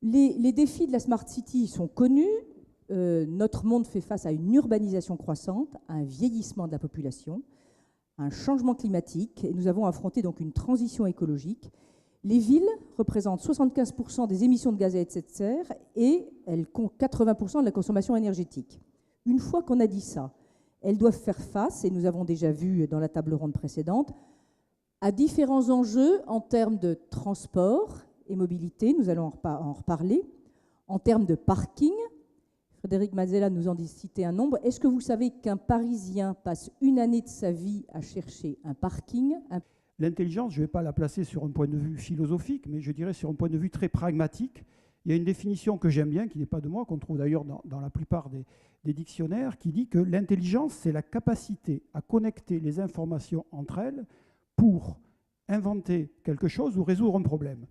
Les défis de la Smart City sont connus. Notre monde fait face à une urbanisation croissante, à un vieillissement de la population, à un changement climatique, et nous avons affronté donc une transition écologique. Les villes représentent 75% des émissions de gaz à effet de serre et elles comptent 80% de la consommation énergétique. Une fois qu'on a dit ça, elles doivent faire face, et nous avons déjà vu dans la table ronde précédente, à différents enjeux en termes de transport et mobilité, nous allons en reparler, en termes de parking. Frédéric Mazella nous en citait un nombre. Est-ce que vous savez qu'un Parisien passe une année de sa vie à chercher un parking? L'intelligence, je ne vais pas la placer sur un point de vue philosophique, mais je dirais sur un point de vue très pragmatique. Il y a une définition que j'aime bien, qui n'est pas de moi, qu'on trouve d'ailleurs dans la plupart des dictionnaires, qui dit que l'intelligence, c'est la capacité à connecter les informations entre elles pour inventer quelque chose ou résoudre un problème.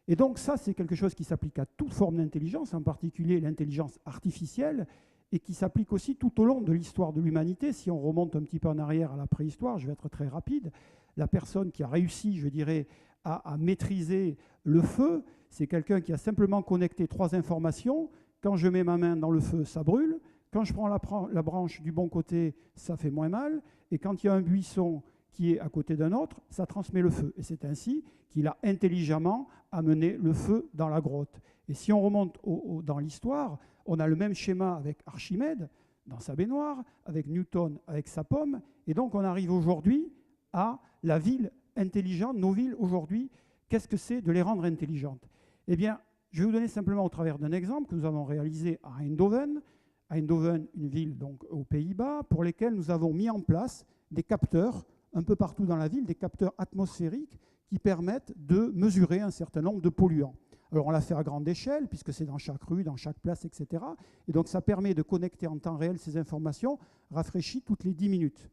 Et donc ça, c'est quelque chose qui s'applique à toute forme d'intelligence, en particulier l'intelligence artificielle, et qui s'applique aussi tout au long de l'histoire de l'humanité. Si on remonte un petit peu en arrière à la préhistoire, je vais être très rapide, la personne qui a réussi, je dirais, à maîtriser le feu, c'est quelqu'un qui a simplement connecté 3 informations. Quand je mets ma main dans le feu, ça brûle. Quand je prends la branche du bon côté, ça fait moins mal. Et quand il y a un buisson qui est à côté d'un autre, ça transmet le feu. Et c'est ainsi qu'il a intelligemment amené le feu dans la grotte. Et si on remonte dans l'histoire, on a le même schéma avec Archimède dans sa baignoire, avec Newton avec sa pomme. Et donc on arrive aujourd'hui à la ville intelligente. Nos villes aujourd'hui, qu'est-ce que c'est de les rendre intelligentes? Eh bien, je vais vous donner simplement au travers d'un exemple que nous avons réalisé à Eindhoven. Eindhoven, une ville donc aux Pays-Bas, pour lesquels nous avons mis en place des capteurs un peu partout dans la ville, des capteurs atmosphériques qui permettent de mesurer un certain nombre de polluants. Alors on l'a fait à grande échelle, puisque c'est dans chaque rue, dans chaque place, etc. Et donc ça permet de connecter en temps réel ces informations rafraîchies toutes les 10 minutes.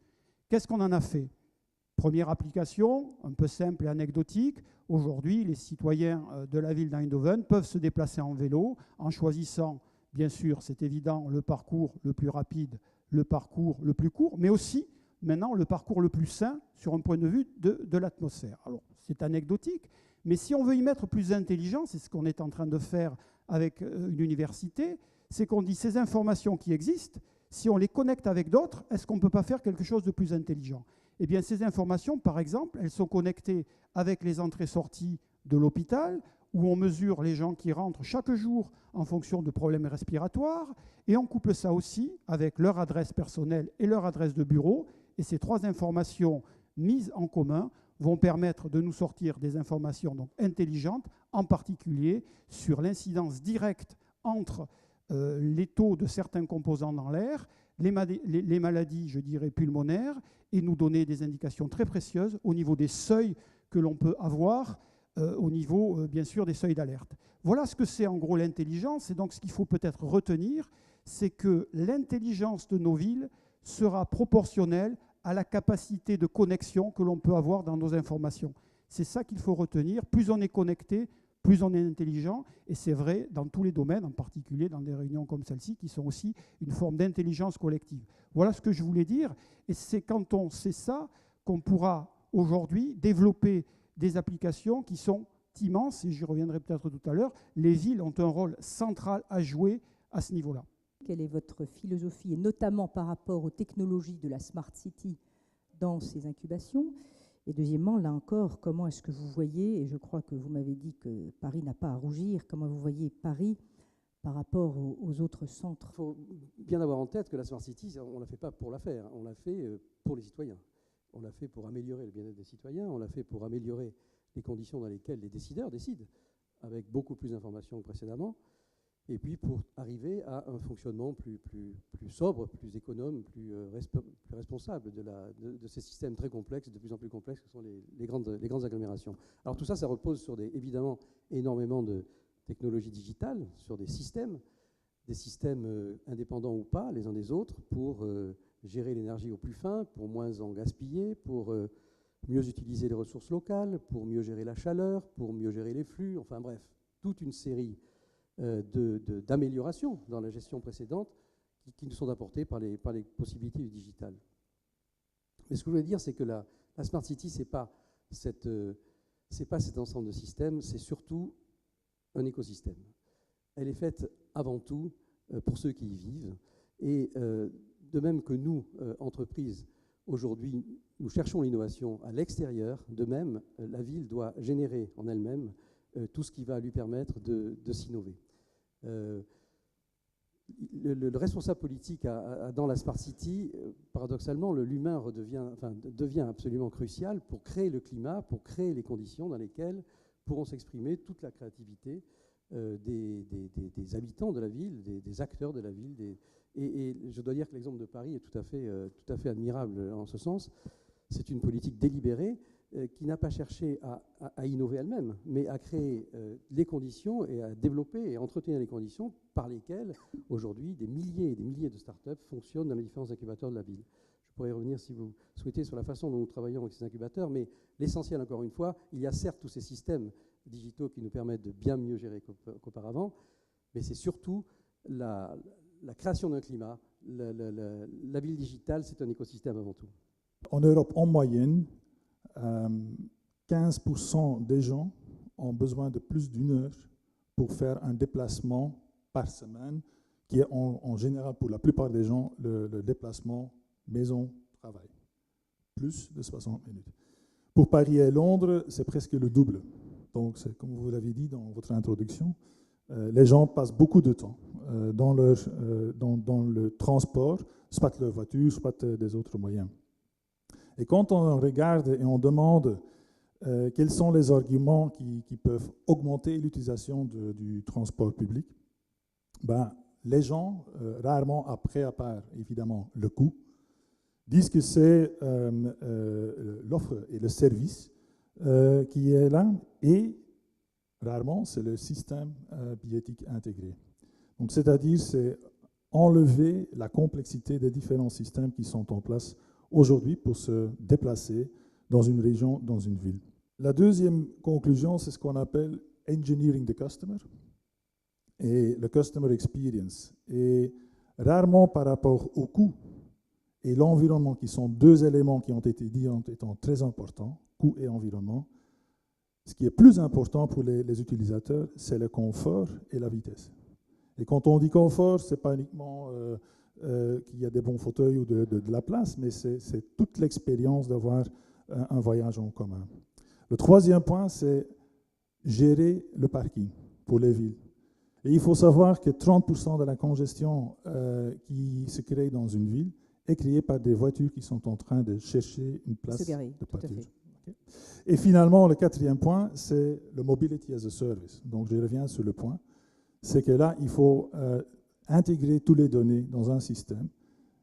Qu'est-ce qu'on en a fait? Première application, un peu simple et anecdotique. Aujourd'hui, les citoyens de la ville d'Eindhoven peuvent se déplacer en vélo en choisissant, bien sûr, c'est évident, le parcours le plus rapide, le parcours le plus court, mais aussi maintenant le parcours le plus sain sur un point de vue de l'atmosphère. Alors, c'est anecdotique, mais si on veut y mettre plus d'intelligence, c'est ce qu'on est en train de faire avec une université, c'est qu'on dit ces informations qui existent, si on les connecte avec d'autres, est-ce qu'on ne peut pas faire quelque chose de plus intelligent? Eh bien, ces informations, par exemple, elles sont connectées avec les entrées-sorties de l'hôpital, où on mesure les gens qui rentrent chaque jour en fonction de problèmes respiratoires, et on couple ça aussi avec leur adresse personnelle et leur adresse de bureau, et ces 3 informations mises en commun vont permettre de nous sortir des informations donc intelligentes, en particulier sur l'incidence directe entre les taux de certains composants dans l'air, les maladies, je dirais, pulmonaires, et nous donner des indications très précieuses au niveau des seuils que l'on peut avoir, au niveau, bien sûr, des seuils d'alerte. Voilà ce que c'est en gros l'intelligence. Et donc ce qu'il faut peut-être retenir, c'est que l'intelligence de nos villes sera proportionnelle à la capacité de connexion que l'on peut avoir dans nos informations. C'est ça qu'il faut retenir. Plus on est connecté, plus on est intelligent, et c'est vrai dans tous les domaines, en particulier dans des réunions comme celle-ci, qui sont aussi une forme d'intelligence collective. Voilà ce que je voulais dire, et c'est quand on sait ça qu'on pourra aujourd'hui développer des applications qui sont immenses, et j'y reviendrai peut-être tout à l'heure. Les villes ont un rôle central à jouer à ce niveau-là. Quelle est votre philosophie, et notamment par rapport aux technologies de la Smart City dans ces incubations? Et deuxièmement, là encore, comment est-ce que vous voyez, et je crois que vous m'avez dit que Paris n'a pas à rougir, comment vous voyez Paris par rapport aux autres centres? Il faut bien avoir en tête que la Smart City, on ne l'a fait pas pour la faire, on l'a fait pour les citoyens. On l'a fait pour améliorer le bien-être des citoyens, on l'a fait pour améliorer les conditions dans lesquelles les décideurs décident, avec beaucoup plus d'informations que précédemment, et puis pour arriver à un fonctionnement plus sobre, plus économe, plus responsable de ces systèmes très complexes, de plus en plus complexes que sont les grandes agglomérations. Alors tout ça, ça repose sur évidemment énormément de technologies digitales, sur des systèmes indépendants ou pas, les uns des autres, pour gérer l'énergie au plus fin, pour moins en gaspiller, pour mieux utiliser les ressources locales, pour mieux gérer la chaleur, pour mieux gérer les flux, enfin bref, toute une série d'améliorations dans la gestion précédente qui nous sont apportées par les possibilités du digital. Mais ce que je voulais dire, c'est que la Smart City, c'est pas cet ensemble de systèmes, c'est surtout un écosystème. elle est faite avant tout pour ceux qui y vivent. Et de même que nous, entreprises, aujourd'hui, nous cherchons l'innovation à l'extérieur, de même, la ville doit générer en elle-même tout ce qui va lui permettre de s'innover. Le responsable politique dans la Smart City, paradoxalement, l'humain devient absolument crucial pour créer le climat, pour créer les conditions dans lesquelles pourront s'exprimer toute la créativité des habitants de la ville, des acteurs de la ville. Et je dois dire que l'exemple de Paris est tout à fait admirable en ce sens. C'est une politique délibérée qui n'a pas cherché à innover elle-même, mais à créer les conditions et à développer et à entretenir les conditions par lesquelles, aujourd'hui, des milliers et des milliers de start-up fonctionnent dans les différents incubateurs de la ville. Je pourrais revenir, si vous souhaitez, sur la façon dont nous travaillons avec ces incubateurs, mais l'essentiel, encore une fois, il y a certes tous ces systèmes digitaux qui nous permettent de bien mieux gérer qu'auparavant, mais c'est surtout la création d'un climat. La ville digitale, c'est un écosystème avant tout. En Europe, en moyenne, 15% des gens ont besoin de plus d'une heure pour faire un déplacement par semaine, qui est en général, pour la plupart des gens, le déplacement maison-travail. Plus de 60 minutes. Pour Paris et Londres, c'est presque le double. Donc, c'est comme vous l'avez dit dans votre introduction, les gens passent beaucoup de temps dans le transport, soit leur voiture, soit des autres moyens. Et quand on regarde et on demande quels sont les arguments qui peuvent augmenter l'utilisation du transport public, ben, les gens, rarement après, à part évidemment le coût, disent que c'est l'offre et le service qui est là, et rarement c'est le système billettique intégré. Donc, c'est-à-dire, c'est enlever la complexité des différents systèmes qui sont en place aujourd'hui pour se déplacer dans une région, dans une ville. La deuxième conclusion, c'est ce qu'on appelle engineering the customer et le customer experience. Et rarement par rapport au coût et l'environnement, qui sont deux éléments qui ont été dits en étant très importants, coût et environnement, ce qui est plus important pour les utilisateurs, c'est le confort et la vitesse. Et quand on dit confort, ce n'est pas uniquement qu'il y a des bons fauteuils ou de la place, mais c'est toute l'expérience d'avoir un voyage en commun. Le troisième point, c'est gérer le parking pour les villes. Et il faut savoir que 30% de la congestion qui se crée dans une ville est créée par des voitures qui sont en train de chercher une place de parking. Okay. Et finalement, le quatrième point, c'est le mobility as a service. Donc, je reviens sur le point. C'est que là, il faut intégrer toutes les données dans un système.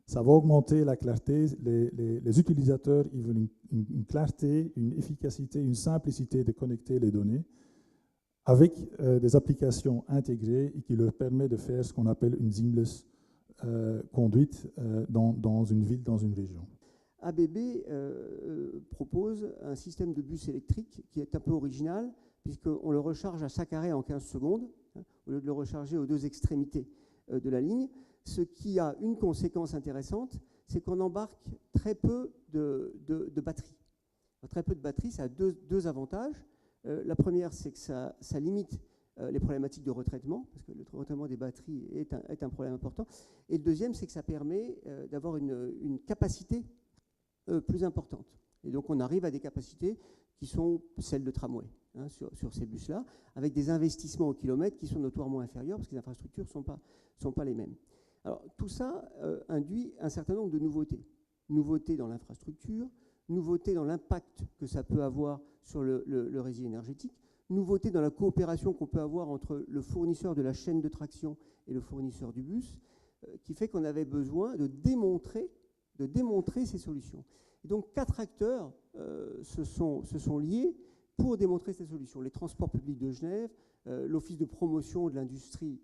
Ça va augmenter la clarté. Les utilisateurs, ils veulent une clarté, une efficacité, une simplicité de connecter les données avec des applications intégrées et qui leur permet de faire ce qu'on appelle une seamless conduite dans une ville, dans une région. ABB propose un système de bus électrique qui est un peu original, puisqu'on le recharge à chaque arrêt en 15 secondes, au lieu de le recharger aux deux extrémités de la ligne. Ce qui a une conséquence intéressante, c'est qu'on embarque très peu de batterie. Alors, très peu de batterie, ça a deux avantages. La première, c'est que ça limite les problématiques de retraitement, parce que le retraitement des batteries est un problème important. Et le deuxième, c'est que ça permet d'avoir une capacité plus importante. Et donc, on arrive à des capacités qui sont celles de tramway, sur ces bus-là, avec des investissements au kilomètre qui sont notoirement inférieurs, parce que les infrastructures ne sont pas les mêmes. Alors, tout ça induit un certain nombre de nouveautés. Nouveautés dans l'infrastructure, nouveautés dans l'impact que ça peut avoir sur le réseau énergétique, nouveautés dans la coopération qu'on peut avoir entre le fournisseur de la chaîne de traction et le fournisseur du bus, qui fait qu'on avait besoin de démontrer ces solutions. Et donc, 4 acteurs se sont liés pour démontrer ces solutions. Les transports publics de Genève, l'Office de promotion de l'industrie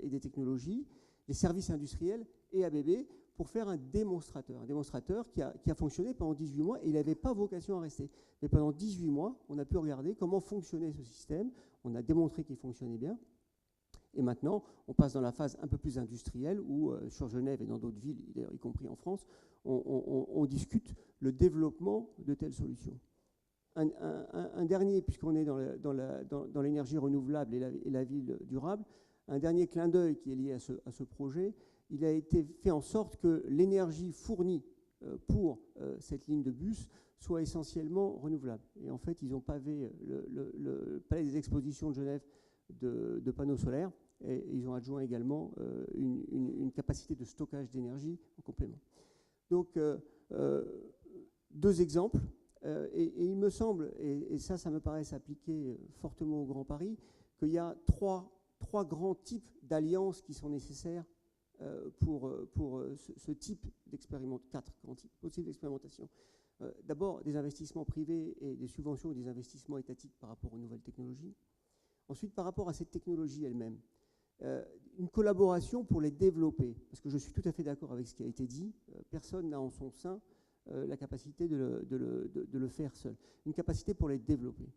et des technologies, les services industriels et ABB, pour faire un démonstrateur qui a fonctionné pendant 18 mois, et il n'avait pas vocation à rester. Mais pendant 18 mois, on a pu regarder comment fonctionnait ce système, on a démontré qu'il fonctionnait bien, et maintenant, on passe dans la phase un peu plus industrielle, où sur Genève et dans d'autres villes, d'ailleurs y compris en France, on discute le développement de telles solutions. Un dernier, puisqu'on est dans l'énergie renouvelable et la ville durable, un dernier clin d'œil qui est lié à ce projet. Il a été fait en sorte que l'énergie fournie pour cette ligne de bus soit essentiellement renouvelable. Et en fait, ils ont pavé le palais des expositions de Genève de panneaux solaires, et ils ont adjoint également une capacité de stockage d'énergie en complément. Donc, 2 exemples, et il me semble, et ça me paraît s'appliquer fortement au Grand Paris, qu'il y a trois grands types d'alliances qui sont nécessaires pour ce type d'expérimentation, 4 grands types possibles d'expérimentation. D'abord, des investissements privés et des subventions ou des investissements étatiques par rapport aux nouvelles technologies. Ensuite, par rapport à cette technologie elle-même, une collaboration pour les développer. Parce que je suis tout à fait d'accord avec ce qui a été dit. Personne n'a en son sein la capacité de le faire seul. Une capacité pour les développer.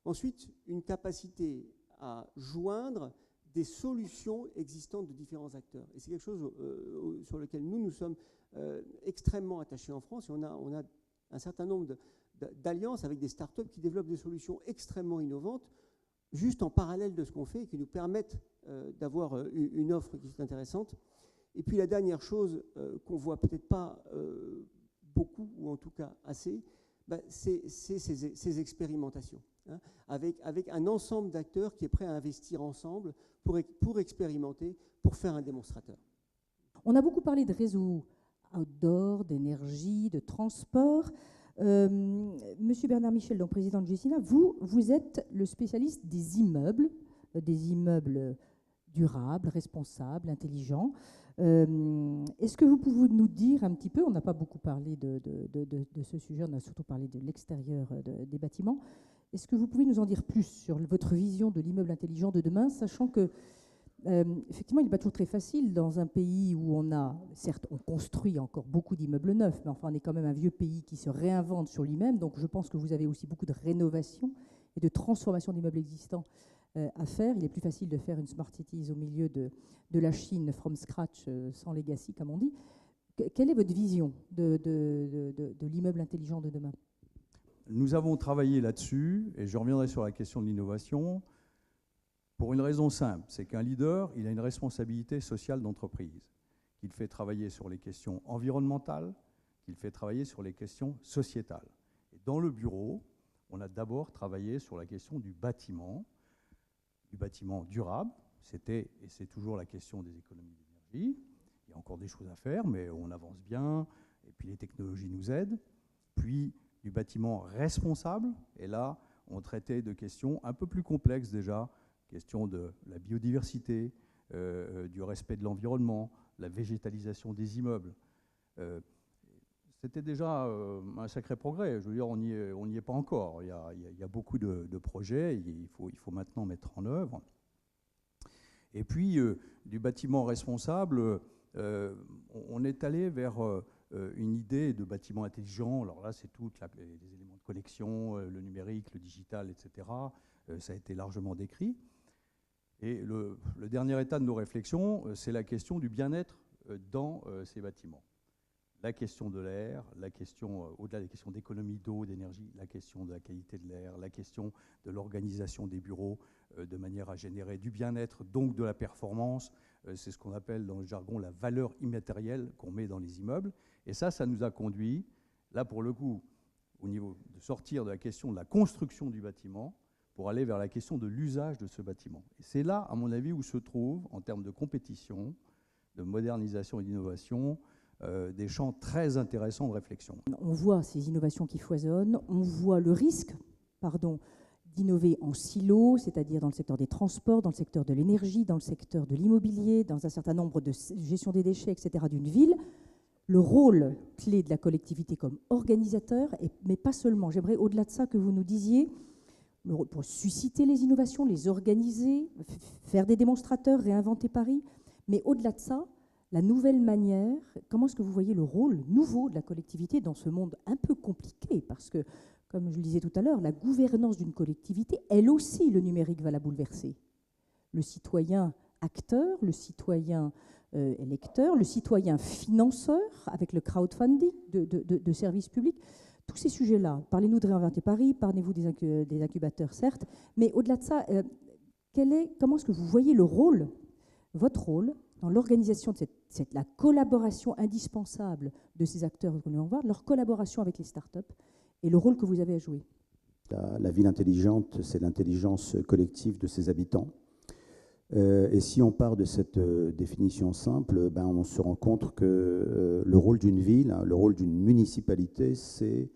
Ensuite, une capacité à joindre des solutions existantes de différents acteurs. Et c'est quelque chose sur lequel nous sommes extrêmement attachés en France. Et on a un certain nombre d'alliances avec des startups qui développent des solutions extrêmement innovantes, juste en parallèle de ce qu'on fait, et qui nous permettent d'avoir une offre qui est intéressante. Et puis la dernière chose qu'on ne voit peut-être pas beaucoup, ou en tout cas assez, c'est ces expérimentations, hein, avec un ensemble d'acteurs qui est prêt à investir ensemble pour expérimenter, pour faire un démonstrateur. On a beaucoup parlé de réseaux outdoor, d'énergie, de transport. Monsieur Bernard Michel, donc président de Gecina, vous êtes le spécialiste des immeubles durables, responsables, intelligents. Est-ce que vous pouvez nous dire un petit peu, on n'a pas beaucoup parlé de ce sujet, on a surtout parlé de l'extérieur des bâtiments, est-ce que vous pouvez nous en dire plus sur votre vision de l'immeuble intelligent de demain, sachant que effectivement, il n'est pas toujours très facile dans un pays où certes, on construit encore beaucoup d'immeubles neufs, mais enfin, on est quand même un vieux pays qui se réinvente sur lui-même. Donc, je pense que vous avez aussi beaucoup de rénovation et de transformation d'immeubles existants à faire. Il est plus facile de faire une Smart Cities au milieu de la Chine, from scratch, sans legacy, comme on dit. Quelle est votre vision de l'immeuble intelligent de demain ? Nous avons travaillé là-dessus, et je reviendrai sur la question de l'innovation, pour une raison simple, c'est qu'un leader, il a une responsabilité sociale d'entreprise, qu'il fait travailler sur les questions environnementales, qu'il fait travailler sur les questions sociétales. Et dans le bureau, on a d'abord travaillé sur la question du bâtiment durable. C'était, et c'est toujours la question des économies d'énergie. Il y a encore des choses à faire, mais on avance bien, et puis les technologies nous aident. Puis du bâtiment responsable, et là, on traitait de questions un peu plus complexes déjà, question de la biodiversité, du respect de l'environnement, la végétalisation des immeubles. C'était déjà un sacré progrès. Je veux dire, on n'y est pas encore. Il y a beaucoup de projets, il faut maintenant mettre en œuvre. Et puis, du bâtiment responsable, on est allé vers une idée de bâtiment intelligent. Alors là, c'est tous les éléments de connexion, le numérique, le digital, etc. Ça a été largement décrit. Et le dernier état de nos réflexions, c'est la question du bien-être dans ces bâtiments. La question de l'air, la question, au-delà des questions d'économie d'eau, d'énergie, la question de la qualité de l'air, la question de l'organisation des bureaux de manière à générer du bien-être, donc de la performance. C'est ce qu'on appelle dans le jargon la valeur immatérielle qu'on met dans les immeubles. Et ça nous a conduit, là pour le coup, au niveau de sortir de la question de la construction du bâtiment, pour aller vers la question de l'usage de ce bâtiment. Et c'est là, à mon avis, où se trouvent, en termes de compétition, de modernisation et d'innovation, des champs très intéressants de réflexion. On voit ces innovations qui foisonnent, on voit le risque d'innover en silo, c'est-à-dire dans le secteur des transports, dans le secteur de l'énergie, dans le secteur de l'immobilier, dans un certain nombre de gestion des déchets, etc., d'une ville. Le rôle clé de la collectivité comme organisateur, mais pas seulement. J'aimerais, au-delà de ça, que vous nous disiez, pour susciter les innovations, les organiser, faire des démonstrateurs, réinventer Paris. Mais au-delà de ça, la nouvelle manière, comment est-ce que vous voyez le rôle nouveau de la collectivité dans ce monde un peu compliqué ? Parce que, comme je le disais tout à l'heure, la gouvernance d'une collectivité, elle aussi, le numérique va la bouleverser. Le citoyen acteur, le citoyen électeur, le citoyen financeur, avec le crowdfunding de services publics. Tous ces sujets-là, parlez-nous de réinventer Paris, parlez-vous des incubateurs, certes, mais au-delà de ça, comment est-ce que vous voyez le rôle votre rôle dans l'organisation de la collaboration indispensable de ces acteurs que nous allons voir, leur collaboration avec les startups et le rôle que vous avez à jouer. La ville intelligente, c'est l'intelligence collective de ses habitants. Et si on part de cette définition simple, on se rend compte que le rôle d'une ville, le rôle d'une municipalité, c'est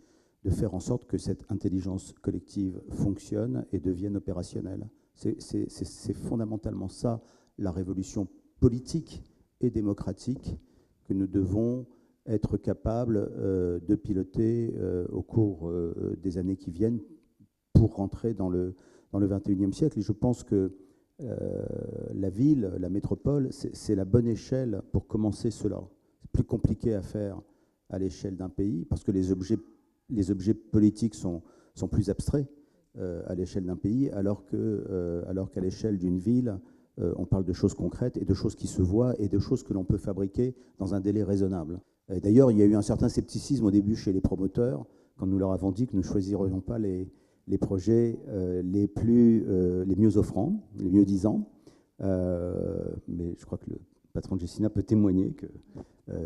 de faire en sorte que cette intelligence collective fonctionne et devienne opérationnelle. C'est fondamentalement ça, la révolution politique et démocratique que nous devons être capables de piloter au cours des années qui viennent pour rentrer dans le 21e siècle. Et je pense que la ville, la métropole, c'est la bonne échelle pour commencer cela. C'est plus compliqué à faire à l'échelle d'un pays parce que les objets politiques sont plus abstraits à l'échelle d'un pays, alors qu'à l'échelle d'une ville, on parle de choses concrètes et de choses qui se voient et de choses que l'on peut fabriquer dans un délai raisonnable. D'ailleurs, il y a eu un certain scepticisme au début chez les promoteurs quand nous leur avons dit que nous ne choisirions pas les projets les mieux offrants, les mieux disants. Mais je crois que le patron de Gecina peut témoigner que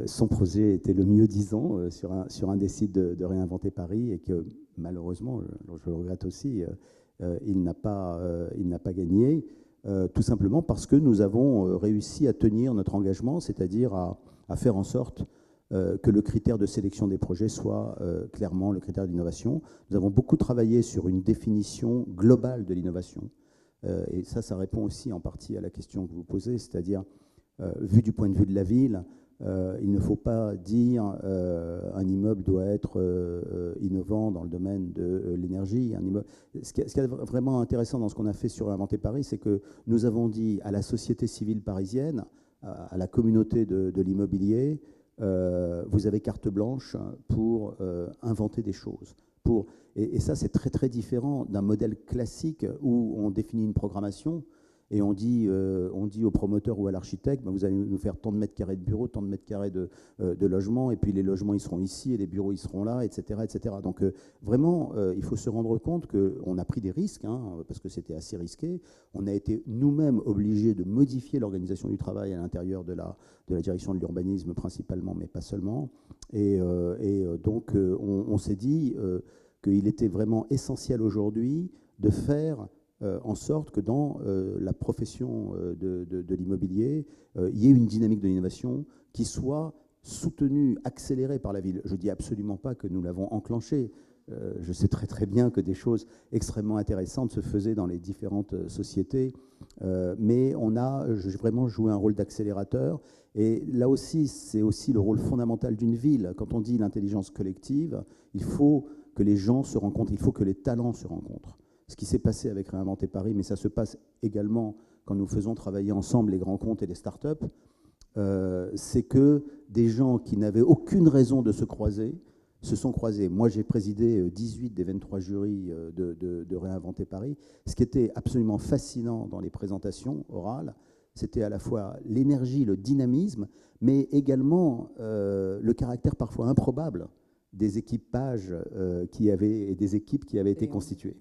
son projet était le mieux disant sur un des sites de Réinventer Paris et que malheureusement, je le regrette aussi, il n'a pas gagné, tout simplement parce que nous avons réussi à tenir notre engagement, c'est-à-dire à faire en sorte que le critère de sélection des projets soit clairement le critère d'innovation. Nous avons beaucoup travaillé sur une définition globale de l'innovation. Et ça répond aussi en partie à la question que vous posez, c'est-à-dire, vu du point de vue de la ville, il ne faut pas dire un immeuble doit être innovant dans le domaine de l'énergie. Ce qui est vraiment intéressant dans ce qu'on a fait sur Inventer Paris, c'est que nous avons dit à la société civile parisienne, à la communauté de l'immobilier, vous avez carte blanche pour inventer des choses. Et ça, c'est très, très différent d'un modèle classique où on définit une programmation et on dit au promoteur ou à l'architecte, vous allez nous faire tant de mètres carrés de bureaux, tant de mètres carrés de logements, et puis les logements, ils seront ici, et les bureaux, ils seront là, etc. etc. Donc, vraiment, il faut se rendre compte qu'on a pris des risques, parce que c'était assez risqué. On a été nous-mêmes obligés de modifier l'organisation du travail à l'intérieur de la direction de l'urbanisme principalement, mais pas seulement. Et donc, on s'est dit qu'il était vraiment essentiel aujourd'hui de faire en sorte que dans la profession de l'immobilier, il y ait une dynamique de l'innovation qui soit soutenue, accélérée par la ville. Je ne dis absolument pas que nous l'avons enclenchée. Je sais très très bien que des choses extrêmement intéressantes se faisaient dans les différentes sociétés, mais on a vraiment joué un rôle d'accélérateur. Et là aussi, c'est aussi le rôle fondamental d'une ville. Quand on dit l'intelligence collective, il faut que les gens se rencontrent, il faut que les talents se rencontrent. Ce qui s'est passé avec Réinventer Paris, mais ça se passe également quand nous faisons travailler ensemble les grands comptes et les startups, c'est que des gens qui n'avaient aucune raison de se croiser se sont croisés. Moi, j'ai présidé 18 des 23 jurys de Réinventer Paris. Ce qui était absolument fascinant dans les présentations orales, c'était à la fois l'énergie, le dynamisme, mais également le caractère parfois improbable des équipages et des équipes qui avaient été constituées.